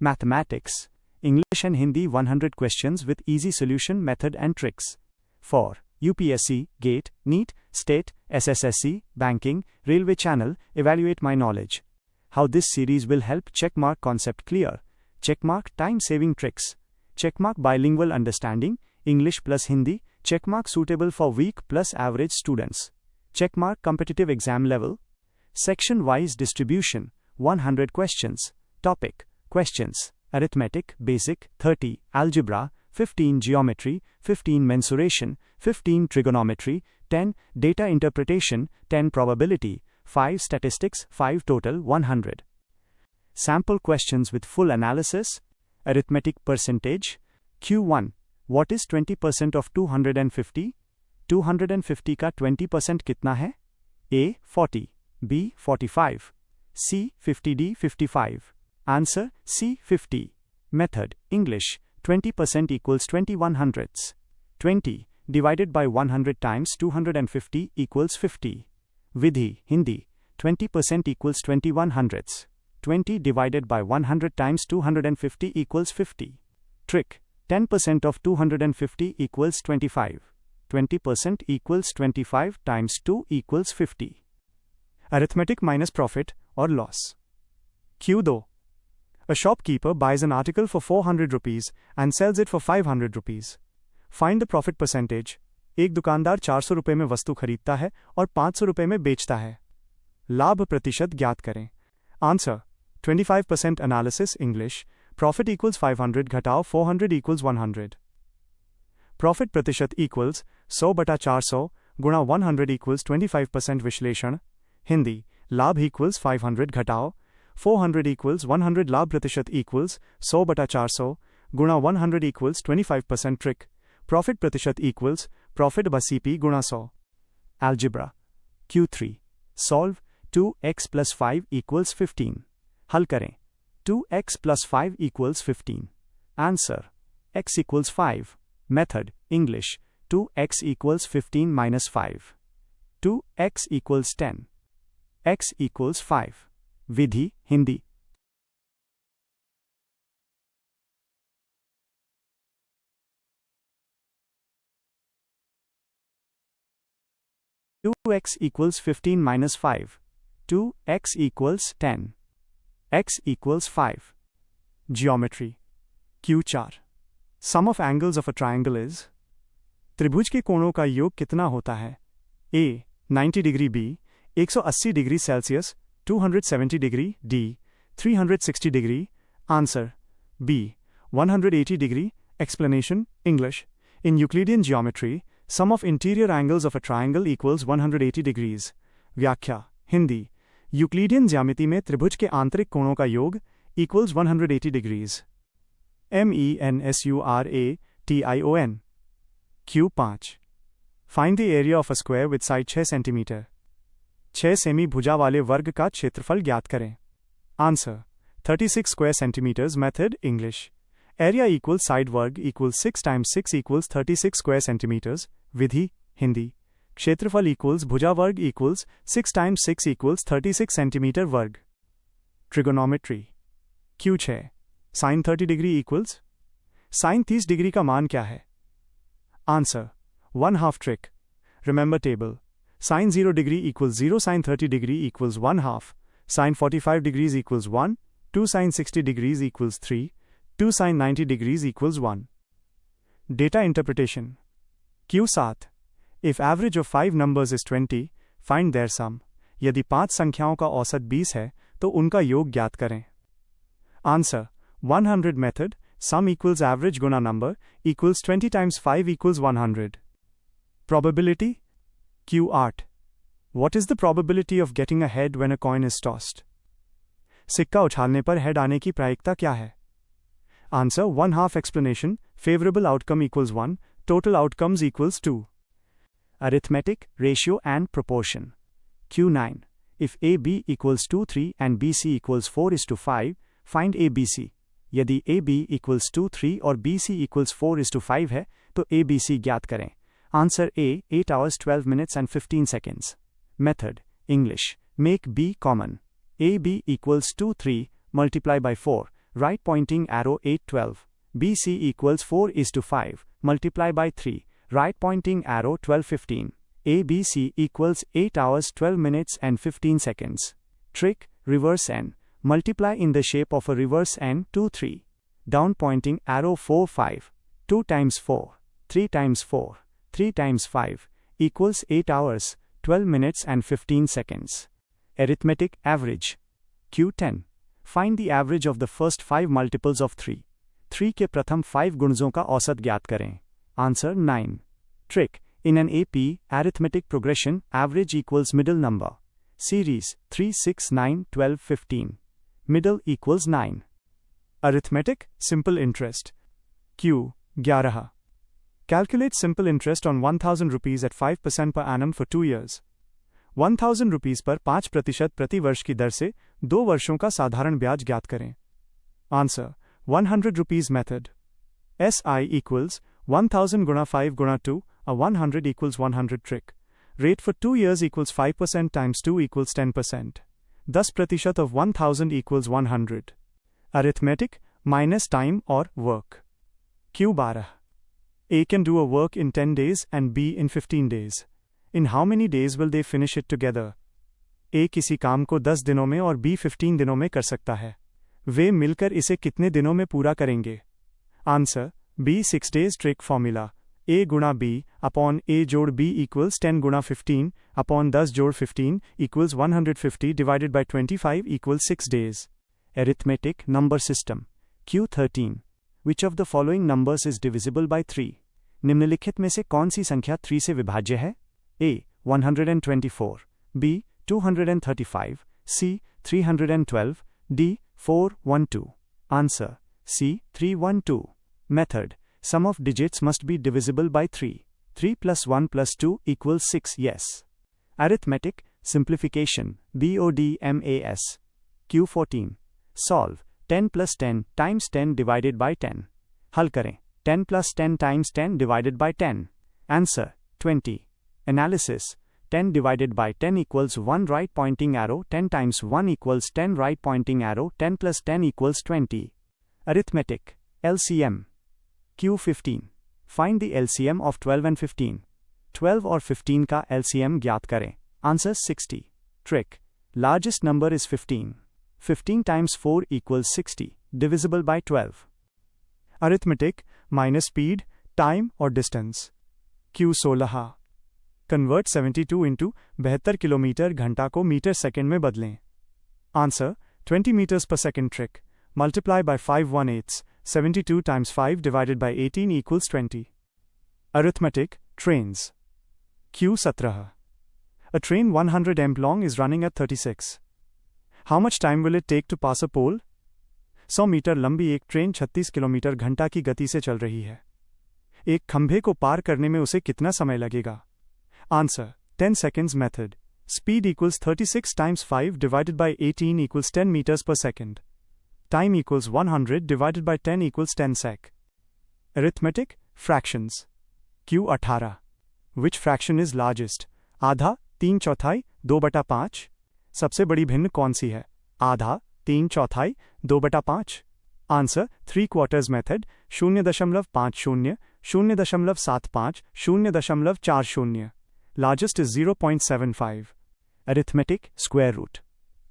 Mathematics, English and Hindi 100 questions with easy solution method and tricks. For UPSC, GATE, NEET, State, SSSC, Banking, Railway Channel, evaluate my knowledge. How this series will help checkmark concept clear, checkmark time saving tricks, checkmark bilingual understanding, English plus Hindi, checkmark suitable for weak plus average students, checkmark competitive exam level, section wise distribution, 100 questions, topic, questions, arithmetic, basic, 30, algebra, 15 geometry, 15 mensuration, 15 trigonometry, 10 data interpretation, 10 probability, 5 statistics, 5 total, 100. Sample questions with full analysis, arithmetic percentage, Q1, what is 20% of 250? 250 का 20% कितना है? A. 40, B. 45, C. 50, D. 55. Answer, C. 50. Method, English, 20% equals 21 hundredths. 20 divided by 100 times 250 equals 50. Vidhi, Hindi, 20% equals 21 hundredths. 20 divided by 100 times 250 equals 50. Trick, 10% of 250 equals 25. 20% equals 25 times 2 equals 50. Arithmetic minus profit or loss. Q2. A shopkeeper buys an article for 400 rupees and sells it for 500 rupees. Find the profit percentage. एक दुकानदार 400 रुपये में वस्तु खरीदता है और 500 रुपये में बेचता है. लाभ प्रतिशत ज्ञात करें. Answer, 25% analysis English, profit equals 500 घटाओ 400 equals 100. Profit प्रतिशत equals 100 बटा 400 गुणा 100 equals 25% विश्लेषण. हिंदी, लाभ equals 500 घटाओ 400 equals 100. लाभ प्रतिशत equals 100 बटा 400 गुणा 100 equals 25% trick. Profit प्रतिशत equals profit by CP गुणा 100. Algebra. Q3. Solve 2x plus 5 equals 15. हल करें. 2x plus 5 equals 15. Answer, x equals 5. Method, English, 2x equals 15 minus 5. 2x equals 10. X equals 5. Vidhi, Hindi. X equals 15 minus 5. 2x equals 10. X equals 5. Geometry. Q4. Sum of angles of a triangle is. त्रिभुज के कोणों का योग कितना होता है? A. 90 degree, B. 180 degree Celsius, 270 degree, D. 360 degree. Answer, B. 180 degree. Explanation, English. In Euclidean geometry, sum of interior angles of a triangle equals 180 degrees. व्याख्या, Hindi. Euclidean ज्यामिति में त्रिभुज के आंतरिक कोणों का योग equals 180 degrees. MENSURATION. Q5. Find the area of a square with side 6 cm. 6 semi भुजा वाले वर्ग का क्षेत्रफल ज्ञात करें. Answer, 36 square centimeters. Method, English. Area equals side वर्ग equals 6 times 6 equals 36 square centimeters. विधि, हिंदी. क्षेत्रफल equals भुजा वर्ग equals 6 times 6 equals 36 centimeter वर्ग. Trigonometry. Q6. Sin 30 degree equals. Sin 30 degree का मान क्या है? Answer, 1/2 trick. Remember table. Sin 0 degree equals 0, sin 30 degree equals 1/2, sin 45 degrees equals 1, 2 sin 60 degrees equals 3, 2 sin 90 degrees equals 1. Data interpretation. Q7. If average of 5 numbers is 20, find their sum. यदि 5 संख्याओं का औसत 20 है, तो उनका योग ज्ञात करें. Answer, 100 method, sum equals average Guna number, equals 20 times 5 equals 100. Probability. Q8. What is the probability of getting a head when a coin is tossed? सिक्का उछालने पर हेड आने की प्रायिकता क्या है? Answer, 1/2 explanation, favorable outcome equals 1, total outcomes equals 2. Arithmetic, ratio and proportion. Q9. If AB equals 2, 3 and BC equals 4:5, find ABC. यदि AB equals 2, 3 और BC equals 4:5 है, तो ABC ज्ञात करें. Answer A, 8 hours 12 minutes and 15 seconds. Method, English, make B common. AB equals 2, 3, multiply by 4, right pointing arrow 8:12. BC equals 4:5. Multiply by 3. Right pointing arrow 12:15. ABC equals 8 hours 12 minutes and 15 seconds. Trick, reverse n. Multiply in the shape of a reverse n 2 3. Down pointing arrow 4 5. 2 times 4. 3 times 4. 3 times 5. Equals 8 hours, 12 minutes and 15 seconds. Arithmetic average. Q10. Find the average of the first 5 multiples of 3. 3 के प्रथम 5 गुणजों का औसत ज्ञात करें. Answer 9. Trick. In an AP, arithmetic progression, average equals middle number. Series 3 6 9 12 15. Middle equals 9. Arithmetic, simple interest. Q. 11. Calculate simple interest on 1000 rupees at 5% per annum for 2 years. 1000 rupees पर 5% प्रति वर्ष की दर से 2 वर्षों का साधारण ब्याज ज्ञात करें. Answer. 100 rupees method. SI equals 1000 गुणा 5 गुणा 2, a 100 equals 100 trick. Rate for 2 years equals 5% times 2 equals 10%. 10% of 1000 equals 100. Arithmetic, minus time or work. Q12. A can do a work in 10 days and B in 15 days. In how many days will they finish it together? A किसी काम को 10 दिनों में और B 15 दिनों में कर सकता है. वे मिलकर इसे कितने दिनों में पूरा करेंगे? Answer. B 6 days trick formula. A गुणा B upon A जोड़ B equals 10 गुणा 15 upon 10 जोड़ 15 equals 150 divided by 25 equals 6 days. Arithmetic number system. Q13. Which of the following numbers is divisible by 3? निम्नलिखित में से कौन सी संख्या 3 से विभाज्य है? A. 124. B. 235. C. 312. D. 412. Answer. C. 312. Method. Sum of digits must be divisible by 3. 3 plus 1 plus 2 equals 6. Yes. Arithmetic, simplification. BODMAS. Q14. Solve. 10 plus 10 times 10 divided by 10. हल करें. 10 plus 10 times 10 divided by 10. Answer. 20. Analysis. 10 divided by 10 equals 1 right pointing arrow. 10 times 1 equals 10 right pointing arrow. 10 plus 10 equals 20. Arithmetic. LCM. Q15. Find the LCM of 12 and 15. 12 और 15 का LCM ज्ञात करें. Answer 60. Trick. Largest number is 15. 15 times 4 equals 60, divisible by 12. Arithmetic, minus speed, time or distance. Q16. Convert 72 into 72 kilometre घंटा को metre second में बदलें. Answer. 20 meters per second trick. Multiply by 5/1/8. 72 times 5 divided by 18 equals 20. Arithmetic, trains. Q17. A train 100 m long is running at 36. How much time will it take to pass a pole? 100 metre लंबी एक train 36 kilometre घंटा की गति से चल रही है. एक खंभे को पार करने में उसे कितना समय लगेगा? Answer. 10 seconds method. Speed equals 36 times 5 divided by 18 equals 10 meters per second. Time equals 100 divided by 10 equals 10 sec. Arithmetic, fractions. Q18. Which fraction is largest? आधा, 3/4, 2/5. सबसे बड़ी भिन्न कौन सी है? आधा, 3/4, 2/5. Answer. 3/4 method. 0.50, 0.75, 0.40. Largest is 0.75. Arithmetic, square root.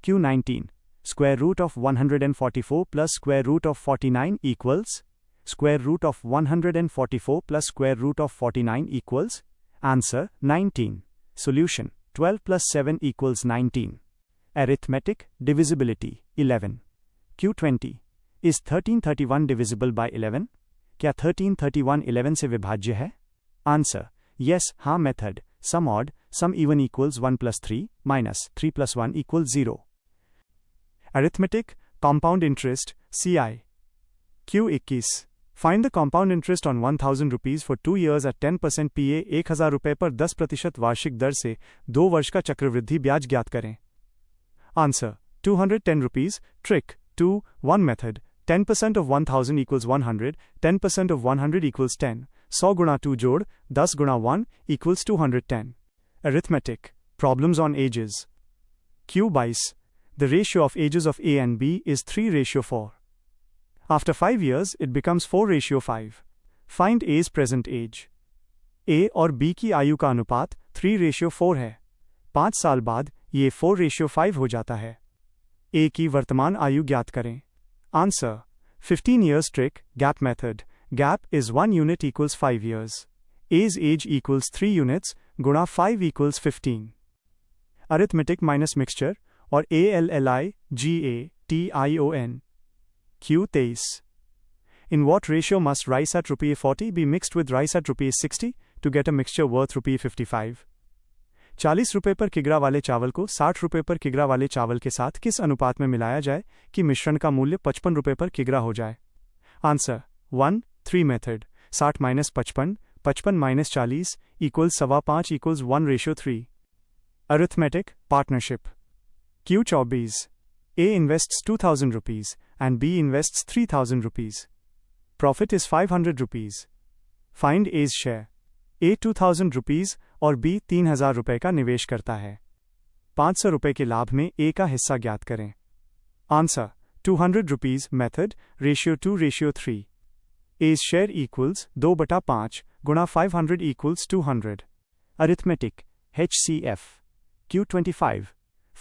Q19. Square root of 144 plus square root of 49 equals? Square root of 144 plus square root of 49 equals? Answer. 19. Solution. 12 plus 7 equals 19. Arithmetic, divisibility. 11. Q20. Is 1331 divisible by 11? क्या 1331 11 से विभाज्य है? Answer. Yes, हाँ method. Sum odd, sum even equals 1 plus 3, minus 3 plus 1 equals 0. Arithmetic, compound interest, CI. Q21. Find the compound interest on 1000 rupees for 2 years at 10% PA. 1000 रुपए पर 10% वार्षिक दर से 2 वर्ष का चक्रवृद्धि ब्याज ज्ञात करें. Answer. 210 rupees. Trick. 2, 1 method. 10% of 1000 equals 100. 10% of 100 equals 10. 100 गुणा 2 जोड़ 10 गुणा 1 equals 210. Arithmetic. Problems on ages. Q22. The ratio of ages of A and B is 3:4. After 5 years, it becomes 4:5. Find A's present age. A और B की आयु का अनुपात 3:4 है. 5 साल बाद ये 4:5 हो जाता है. A की वर्तमान आयु ज्ञात करें. Answer: 15 years trick, gap method. Gap is 1 unit equals 5 years. A's age equals 3 units, गुणा 5 equals 15. Arithmetic minus mixture और ALLIGATION. Q23. In what ratio must rice at ₹40 be mixed with rice at ₹60 to get a mixture worth ₹55? 40 रुपये पर किग्रा वाले चावल को 60 रुपये पर किग्रा वाले चावल के साथ किस अनुपात में मिलाया जाए कि मिश्रण का मूल्य 55 रुपये पर किग्रा हो जाए? Answer: 1, 3 method. 60 - 55, 55 - 40 equals 5.25 equals 1:3. Arithmetic partnership. Q24. A invests ₹2,000 and B invests ₹3,000. Profit is ₹500. Find A's share. A ₹2,000 और B ₹3,000 का निवेश करता है. 500 रुपये के लाभ में A का हिस्सा ज्ञात करें. Answer: ₹200 method, ratio 2:3. A's share equals 2/5 गुणा 500 equals 200. Arithmetic HCF. Q25.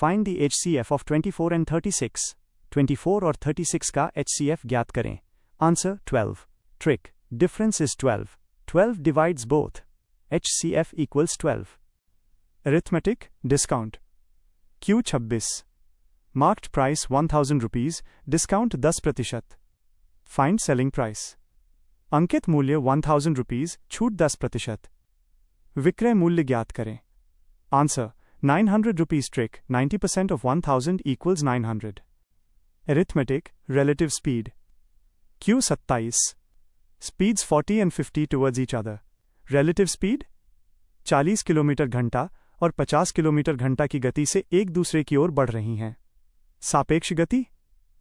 Find the HCF of 24 and 36. 24 और 36 का HCF ज्ञात करें. Answer: 12. Trick. Difference is 12. 12 divides both. HCF equals 12. Arithmetic discount. Q26. Marked price ₹1,000, discount 10%. Find selling price. अंकित मूल्य ₹1,000, छूट 10%. विक्रय मूल्य ज्ञात करें. Answer: ₹900 trick. 90% of 1,000 equals 900. Arithmetic relative speed. Q27. Speeds 40 and 50 towards each other. Relative speed 40 kilometre घंटा और 50 kilometre घंटा की गति से एक दूसरे की ओर बढ़ रही हैं. सापेक्ष गति.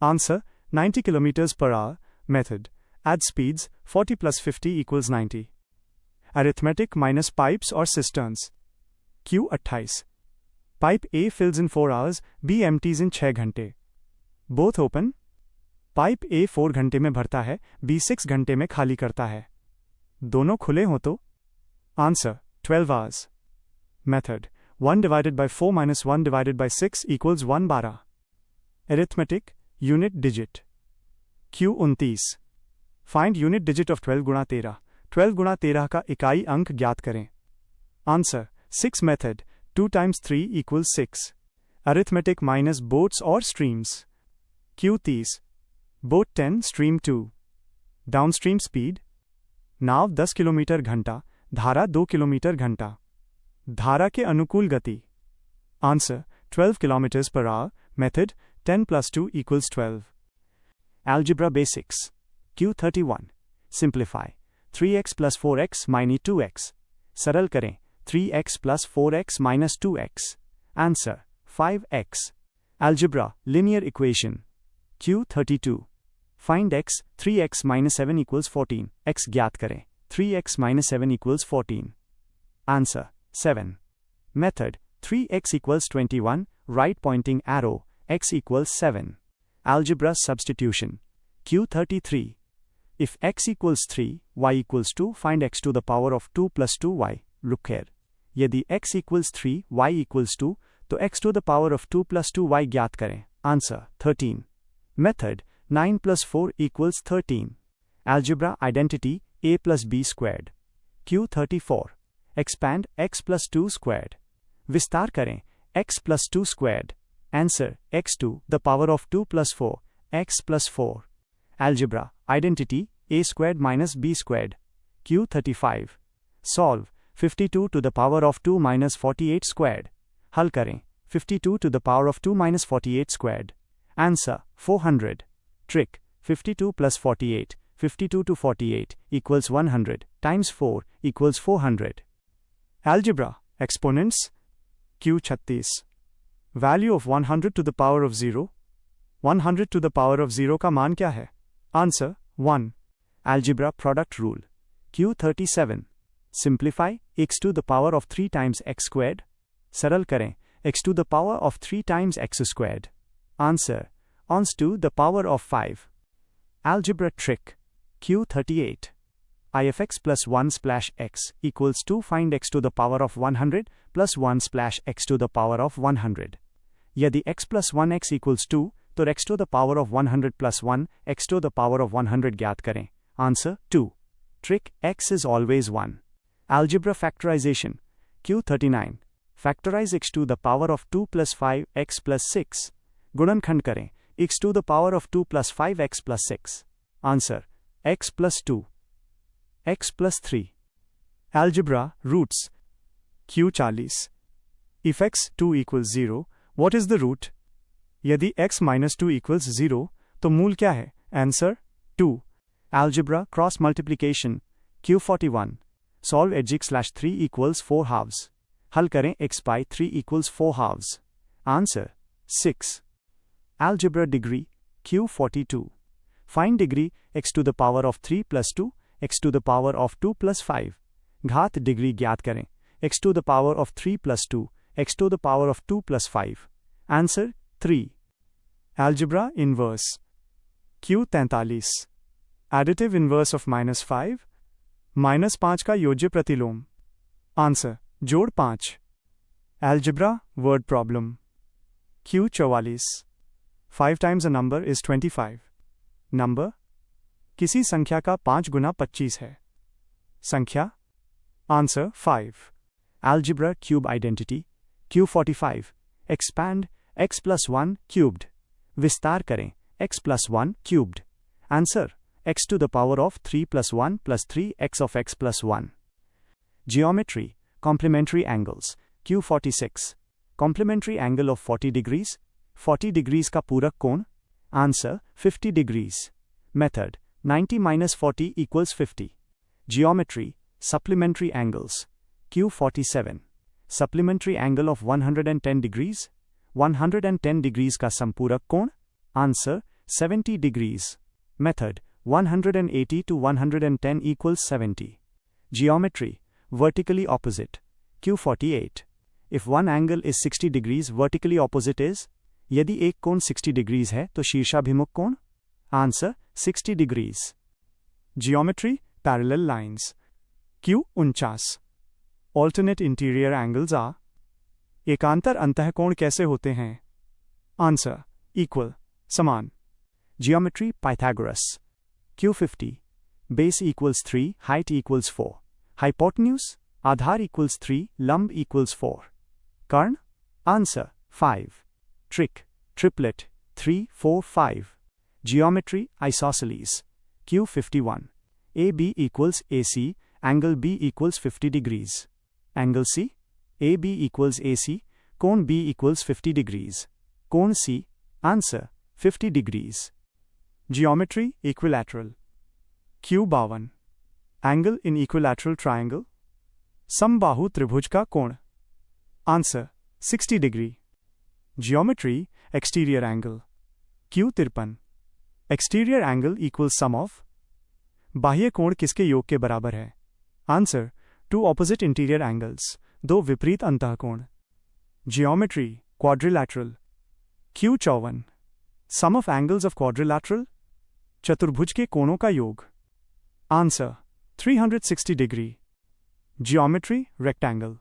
Answer: 90 kilometres per hour. Method. Add speeds 40 + 50 equals 90. Arithmetic minus pipes or cisterns. Q28. Pipe A fills in 4 hours, B empties in 6 घंटे. Both open. पाइप A 4 घंटे में भरता है, B 6 घंटे में खाली करता है. दोनों खुले हों तो? Answer: 12 hours. Method. 1 divided by 4 minus 1 divided by 6 equals 1/12. Arithmetic unit digit. Q29. Find unit digit of 12 गुणा 13. 12 गुणा 13 का इकाई अंक ज्ञात करें. Answer: 6 method. 2 times 3 equals 6. Arithmetic minus boats or streams. Q30. Boat 10, stream 2. Downstream speed. Now 10 kilometre घंटा, धारा 2 kilometre घंटा. धारा के अनुकूल गति. Answer: 12 kilometers per hour. Method. 10 + 2 equals 12. Algebra basics. Q31. Simplify. 3x + 4x minus 2x. सरल करें. 3x + 4x minus 2x. Answer: 5x. Algebra linear equation. Q32. Find x. 3x - 7 equals 14. x ज्ञात करें. 3x - 7 equals 14. Answer: 7. Method. 3x equals 21, right pointing arrow, x equals 7. Algebra substitution. Q33. If x equals 3, y equals 2, find x to the power of 2 + 2y. Look here. यदि x equals 3, y equals 2, तो x to the power of 2 + 2y ज्ञात करें. Answer: 13. Method. 9 + 4 equals 13. Algebra identity a + b squared. Q34. Expand x + 2 squared. विस्तार करें. x + 2 squared. Answer: x to the power of 2 + 4, x + 4. Algebra identity a squared minus b squared. Q35. Solve. 52 to the power of 2 minus 48 squared. हल करें. 52 to the power of 2 minus 48 squared. Answer: 400. Trick. 52 + 48. 52 to 48 equals 100 times 4 equals 400. Algebra exponents. Q36. Value of 100 to the power of 0. 100 to the power of 0 का मान क्या है? Answer: 1. Algebra product rule. Q37. Simplify. X to the power of 3 times x squared. सरल करें. X to the power of 3 times x squared. Answer: ons to the power of 5. Algebra trick. Q38. If x plus 1 splash x equals 2, find x to the power of 100 plus 1 splash x to the power of 100. यदि x plus 1x equals 2, तो x to the power of 100 plus 1 x to the power of 100 ज्ञात करें. Answer 2. Trick. X is always 1. Algebra factorization. Q39. Factorize x to the power of 2 plus 5x plus 6. गुणनखंड करें x to the power of 2 plus 5x plus 6. Answer. X plus 2. X plus 3. Algebra roots. Q40. If x2 equals 0, what is the root? यदि x minus 2 equals 0, तो मूल क्या है? Answer 2. Algebra cross multiplication. Q41. Solve x/3 equals 4 halves. हल करें x by 3 equals 4 halves. Answer 6. Algebra degree. Q42. Find degree x to the power of 3 plus 2, x to the power of 2 plus 5. घात degree ज्ञात करें x to the power of 3 plus 2, x to the power of 2 plus 5. Answer 3. Algebra inverse. Q43. Additive inverse of -5. -5 का योज्य प्रतिलोम. Answer. जोड़ 5. Algebra word problem. Q44. 5 times a number is 25. Number. किसी संख्या का 5 गुना 25 है. संख्या. Answer 5. Algebra cube identity. Q45. Expand x plus 1 cubed. विस्तार करें x plus 1 cubed. Answer. X to the power of 3 plus 1 plus 3x of x plus 1. Geometry. Complementary angles. Q46. Complementary angle of 40 degrees. 40 degrees का पूरक कोण. Answer 50 degrees. Method. 90 minus 40 equals 50. Geometry. Supplementary angles. Q47. Supplementary angle of 110 degrees. 110 degrees का संपूरक कोण. Answer 70 degrees. Method. 180 to 110 equals 70. Geometry. Vertically opposite. Q48. If one angle is 60 degrees, vertically opposite is. यदि एक कोण 60 degrees है तो शीर्षाभिमुख कोण. Answer 60 degrees. Geometry. Parallel lines. Q49. Alternate interior angles are. एकांतर अंतःकोण कैसे होते हैं? Answer. Equal. समान. Geometry. Pythagoras. Q50. Base equals 3, height equals 4. Hypotenuse. आधार equals 3, लंब equals 4. कर्ण. Answer 5. Trick. Triplet. 3, 4, 5. Geometry. Isosceles. Q51. AB equals AC, angle B equals 50 degrees. Angle C. AB equals AC, कोण B equals 50 degrees. कोण C. Answer 50 degrees. Geometry. Equilateral. Q52. Angle in equilateral triangle. समबाहु त्रिभुज का कोण. Answer 60 degree. Geometry. Exterior angle. Q53. Exterior angle equals sum of. बाह्य कोण किसके योग के बराबर है? Answer. Two opposite interior angles. दो विपरीत अंतःकोण. Geometry. Quadrilateral. Q54. Sum of angles of quadrilateral. चतुर्भुज के कोणों का योग. Answer. 360 degree. Geometry. Rectangle.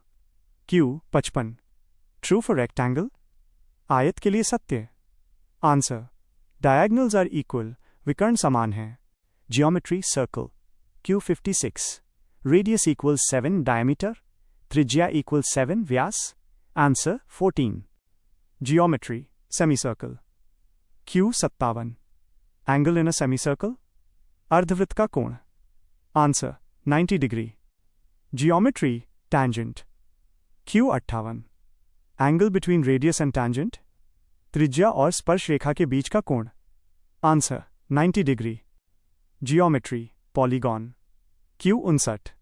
Q55. True for rectangle. आयत के लिए सत्य. Answer. Diagonals are equal. विकर्ण समान हैं. Geometry. Circle. Q56. Radius equals 7, diameter. त्रिज्या equals 7, Vyas. Answer 14. Geometry. Semicircle. Q57. Angle in a semicircle. अर्धवृत्त का कोण. Answer 90 degree. Geometry. Tangent. Q58. Angle between radius and tangent. त्रिज्या और स्पर्श रेखा के बीच का कोण. Answer 90 degree. Geometry. Polygon. Q59.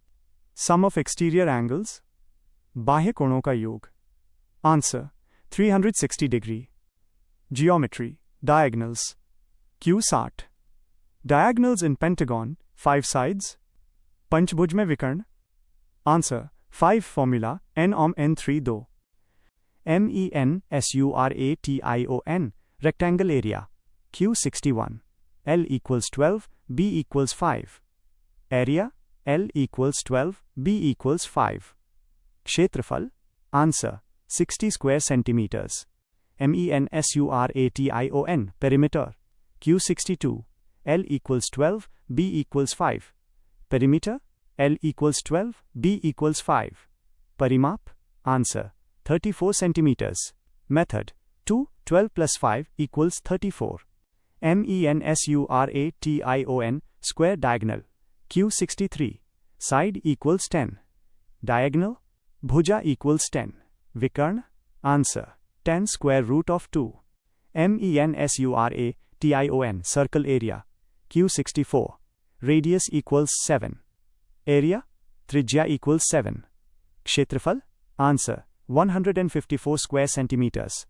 Sum of exterior angles. बाह्य कोणों का योग. Answer 360 degree. Geometry. Diagonals. Q60. Diagonals in pentagon. 5 sides. पंचभुज में विकर्ण. Answer 5 formula. n om n3 2. MENSURATION. Rectangle area. Q61. L equals 12, B equals 5. Area, L equals 12, B equals 5. Kshetrafal, answer, 60 square centimeters. MENSURATION, perimeter, Q62, L equals 12, B equals 5. Perimeter, L equals 12, B equals 5. Parimap, answer, 34 centimeters. Method, 2, 12 plus 5 equals 34. MENSURATION, square diagonal, Q63, side equals 10. Diagonal, bhuja equals 10. Vikarn, answer, 10 square root of 2. MENSURATION, circle area, Q64, radius equals 7. Area, trijya equals 7. Kshetrafal, answer, 154 square centimeters.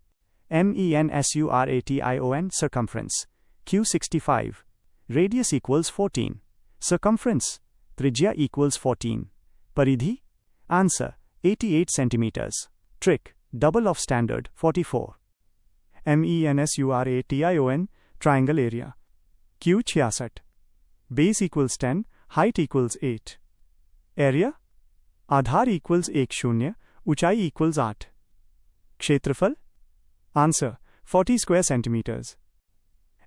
MENSURATION, circumference, Q65, radius equals 14. Circumference, trijya equals 14. Paridhi, answer, 88 centimeters. Trick, double of standard, 44. MENSURATION, triangle area, Q66, base equals 10, height equals 8. Area, Aadhaar equals 1 0, ऊंचाई equals 8. क्षेत्रफल, answer, 40 square centimeters.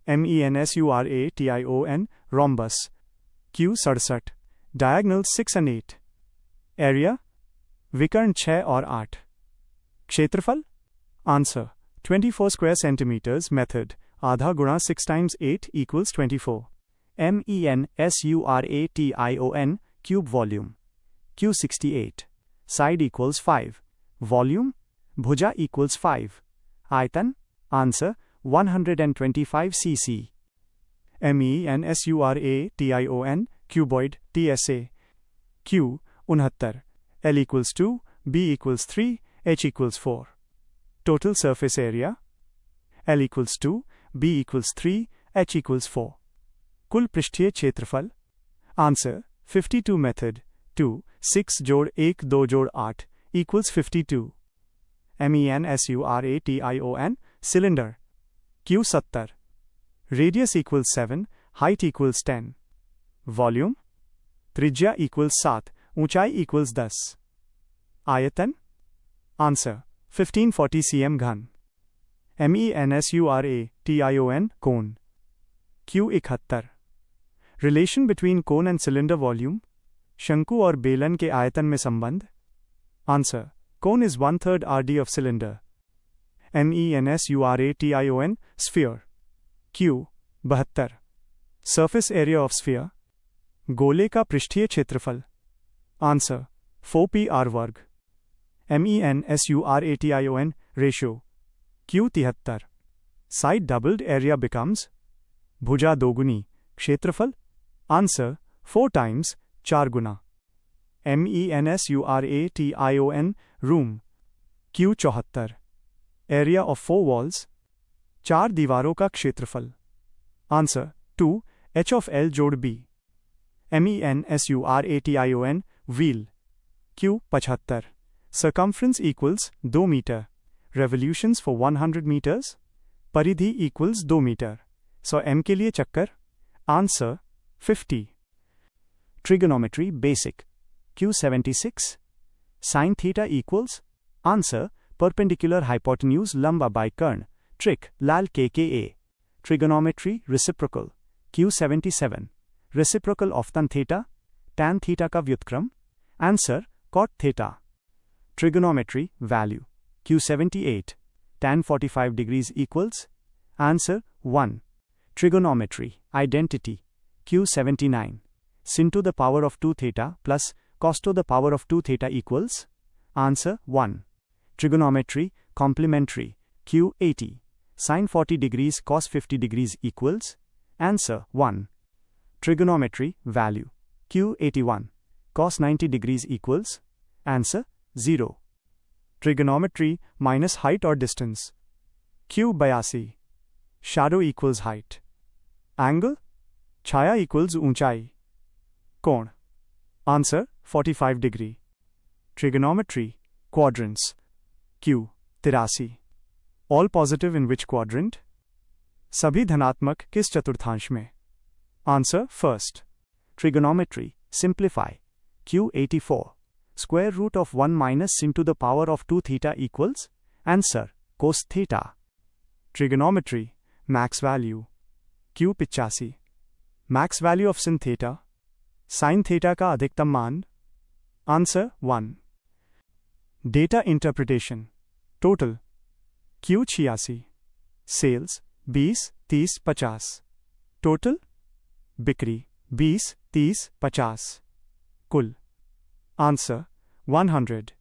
MENSURATION, rhombus, Q67, diagonals 6 and 8. Area, विकर्ण 6 और 8. क्षेत्रफल, answer, 24 square centimeters. Method, आधा गुणा 6 times 8 equals 24. MENSURATION, cube volume, Q68, side equals 5. Volume, bhuja equals 5. Aitan, answer, 125 cc. MENSURATION, cuboid, TSA, Q, 69, L equals 2, B equals 3, H equals 4. Total surface area, L equals 2, B equals 3, H equals 4. कुल पृष्ठीय क्षेत्रफल, answer, 52. Method, 2, 6 जोड़ 1 2 जोड़ 8 equals 52. MENSURATION, cylinder, Q70, radius equals 7, height equals 10. Volume, त्रिज्या equals 7, ऊंचाई equals 10. आयतन, answer, 1540 cm घन. MENSURATION, कोण, Q71. Relation between cone and cylinder volume, शंकु और बेलन के आयतन में संबंध. Answer, cone is 1/3 RD of cylinder. MENSURATION, sphere, Q72. Surface area of sphere, गोले का पृष्ठीय क्षेत्रफल. Answer, 4πr वर्ग. MENSURATION, ratio, Q73. Side doubled area becomes, भुजा दोगुनी, क्षेत्रफल. Answer, 4 times, 4 Guna. MENSURATION, room, Q74. Area of 4 walls, 4 दीवारों का क्षेत्रफल. Answer, 2, H of L जोड़ B. MENSURATION, wheel, Q75. Circumference equals 2 meter. Revolutions for 100 meters. परिधि equals 2 meter. So M के लिए चक्कर. Answer, 50. Trigonometry basic, Q76. Sin theta equals, answer, perpendicular hypotenuse lamba by kern. Trick, lal kka. Trigonometry reciprocal, Q77. Reciprocal of tan theta, tan theta का व्युत्क्रम. Answer, cot theta. Trigonometry value, Q78. Tan 45 degrees equals, answer, 1. Trigonometry identity, Q79. Sin to the power of 2 theta plus cos to the power of 2 theta equals, answer, 1. Trigonometry complementary, Q80. Sin 40 degrees cos 50 degrees equals, answer, 1. Trigonometry value, Q81. Cos 90 degrees equals, answer, 0. Trigonometry minus height or distance, Q82. Shadow equals height. Angle, Chhaya equals ऊंचाई. कोण, answer, 45 degree. Trigonometry quadrants, Q83. All positive in which quadrant? सभी धनात्मक किस चतुर्थांश में? Answer first. Trigonometry. Simplify. Q84. Square root of 1 minus sin to the power of 2 theta equals? Answer. Cos theta. Trigonometry. Max value. Q85. Max value of sin theta. Sin theta का अधिकतम मान? Answer 1. Data interpretation. Total. Q86. Sales 20, 30, 50. Total. बिक्री 20, 30, 50. कुल. Answer 100.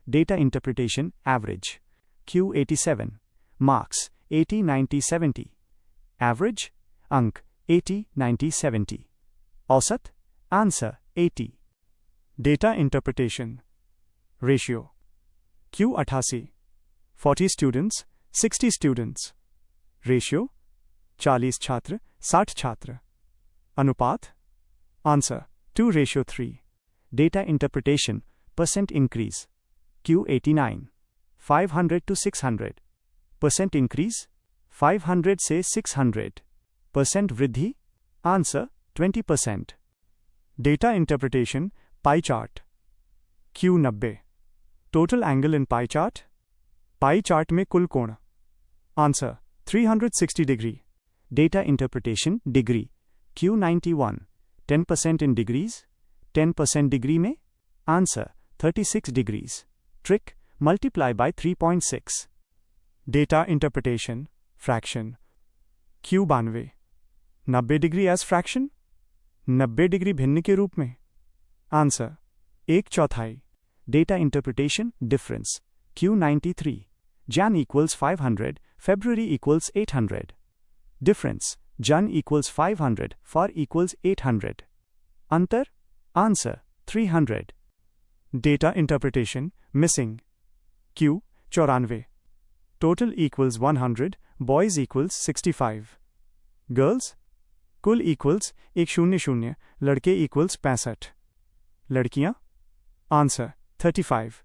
Data interpretation. Average. Q87. Marks 80, 90, 70. Average. अंक 80, 90, 70. औसत. Answer 80. Data interpretation. Ratio. Q88. 40 students, 60 students. Ratio. 40 छात्र, 60 छात्र. अनुपात. Answer 2:3. Data interpretation. Percent increase. Q89. 500 to 600. Percent increase. 500 से 600. Percent वृद्धि. Answer 20%. Data interpretation. Pie chart. Q90. Total angle in pie chart. Pie chart में कुल कोण. Answer 360 degree. Data interpretation. Degree. Q91. 10% in degrees. 10% degree में. Answer 36 degrees. Trick. Multiply by 3.6. Data interpretation. Fraction. Q92. 90 degree as fraction. 90 degree भिन्न के रूप में. Answer 1/4. Data interpretation. Difference. Q93. Jan equals 500, February equals 800. Difference. Jan equals 500, Far equals 800. Antar. Answer 300. Data interpretation. Missing. Q 94. Total equals 100, boys equals 65. Girls. कुल equals 100, लड़के equals 65. लड़कियां. Answer 35.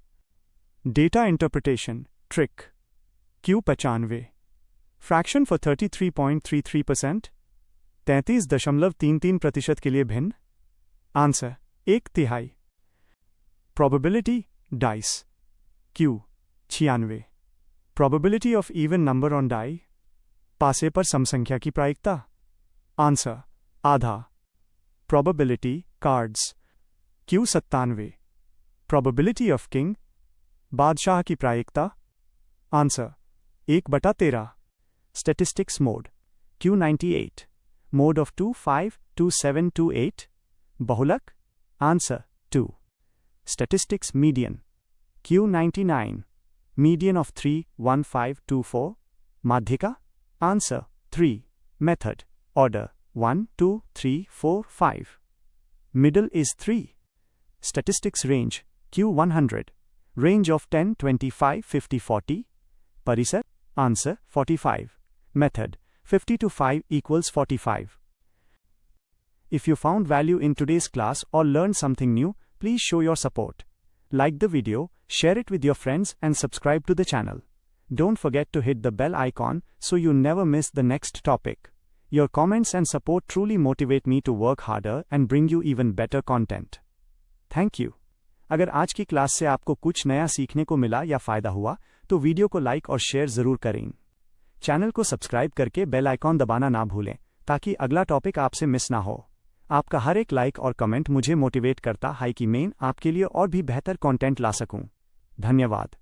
Data interpretation. Trick. Q95. Fraction for 33.33%. 33.33% के लिए भिन्न. Answer 1/3. Probability. Dice. Q 96. Probability of even number on die. पासे पर समसंख्या की प्रायिकता. Answer आधा. Probability. Cards. Q 97. Probability of king. बादशाह की प्रायिकता. Answer 1/13. Statistics mode. Q98. Mode of 2, 5, 2, 7, 2, 8. बहुलक. Answer 2. Statistics median. Q99. Median of 3, 1, 5, 2, 4. माध्यिका. Answer 3. Method. Order 1, 2, 3, 4, 5. Middle is 3. Statistics range. Q100. Range of 10, 25, 50, 40. Parisar. Answer 45. Method. 50 to 5 equals 45. If you found value in today's class or learned something new, please show your support. Like the video, share it with your friends and subscribe to the channel. Don't forget to hit the bell icon so you never miss the next topic. Your comments and support truly motivate me to work harder and bring you even better content. Thank you. अगर आज की class से आपको कुछ नया सीखने को मिला या फ़ायदा हुआ, तो वीडियो को लाइक और शेयर ज़रूर करें। चैनल को सब्सक्राइब करके बेल आइकॉन दबाना ना भूलें, ताकि अगला टॉपिक आपसे मिस ना हो। आपका हर एक लाइक और कमेंट मुझे मोटिवेट करता है कि मैं आपके लिए और भी बेहतर कंटेंट ला सकूं। धन्यवाद।